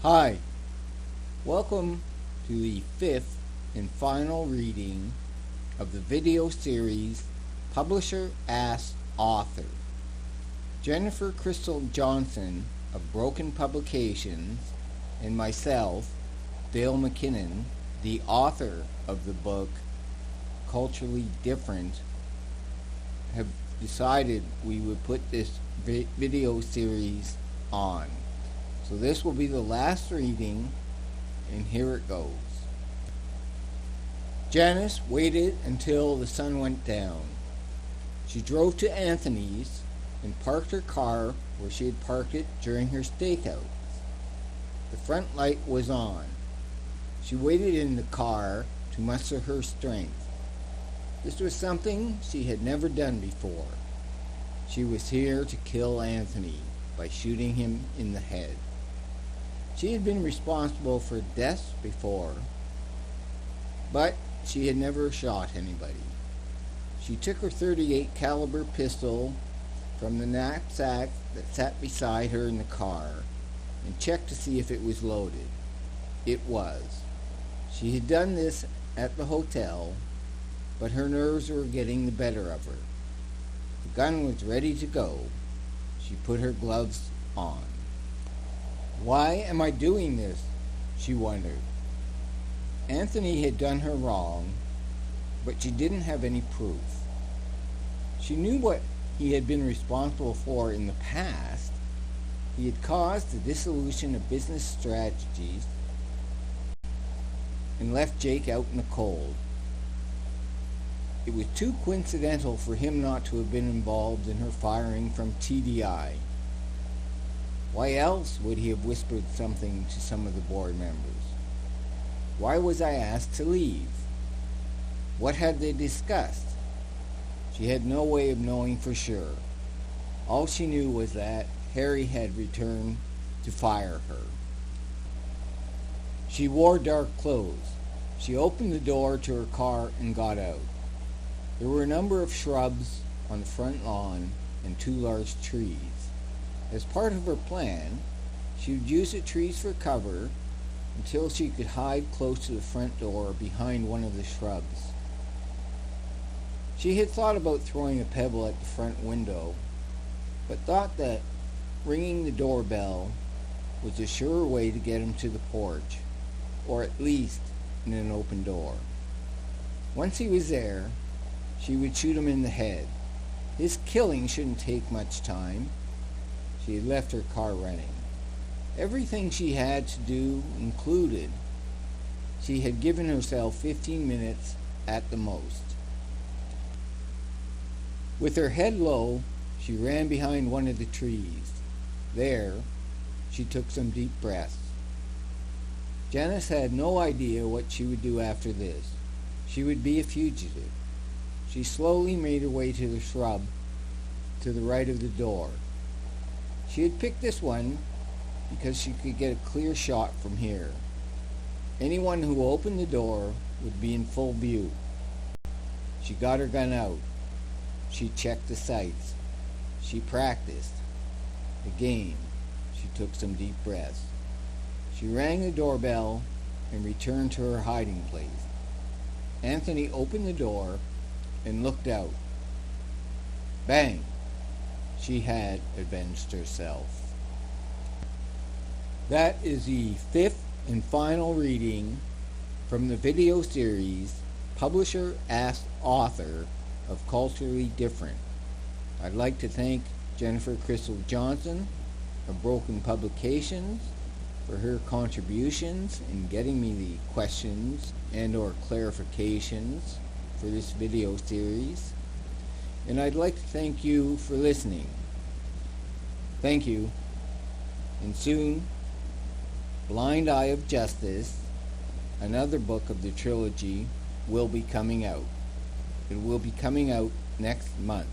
Hi, welcome to the fifth and final reading of the video series Publisher Asked Author. Jennifer Crystal Johnson of Broken Publications and myself, Dale McKinnon, the author of the book Culturally Different, have decided we would put this video series on. So this will be the last reading, and here it goes. Janice waited until the sun went down. She drove to Anthony's and parked her car where she had parked it during her stakeouts. The front light was on. She waited in the car to muster her strength. This was something she had never done before. She was here to kill Anthony by shooting him in the head. She had been responsible for deaths before, but she had never shot anybody. She took her .38 caliber pistol from the knapsack that sat beside her in the car and checked to see if it was loaded. It was. She had done this at the hotel, but her nerves were getting the better of her. The gun was ready to go. She put her gloves on. Why am I doing this? She wondered. Anthony had done her wrong, but she didn't have any proof. She knew what he had been responsible for in the past. He had caused the dissolution of business strategies and left Jake out in the cold. It was too coincidental for him not to have been involved in her firing from TDI. Why else would he have whispered something to some of the board members? Why was I asked to leave? What had they discussed? She had no way of knowing for sure. All she knew was that Harry had returned to fire her. She wore dark clothes. She opened the door to her car and got out. There were a number of shrubs on the front lawn and 2 large trees. As part of her plan, she would use the trees for cover until she could hide close to the front door behind one of the shrubs. She had thought about throwing a pebble at the front window, but thought that ringing the doorbell was a sure way to get him to the porch, or at least in an open door. Once he was there, she would shoot him in the head. His killing shouldn't take much time. She had left her car running. Everything she had to do included. She had given herself 15 minutes at the most. With her head low, she ran behind one of the trees. There, she took some deep breaths. Janice had no idea what she would do after this. She would be a fugitive. She slowly made her way to the shrub to the right of the door. She had picked this one because she could get a clear shot from here. Anyone who opened the door would be in full view. She got her gun out. She checked the sights. She practiced. Again, she took some deep breaths. She rang the doorbell and returned to her hiding place. Anthony opened the door and looked out. Bang! She had avenged herself. That is the fifth and final reading from the video series Publisher Asked Author of Culturally Different. I'd like to thank Jennifer Crystal Johnson of Broken Publications for her contributions in getting me the questions and or clarifications for this video series. And I'd like to thank you for listening. Thank you. And soon, Blind Eye of Justice, another book of the trilogy, will be coming out. It will be coming out next month.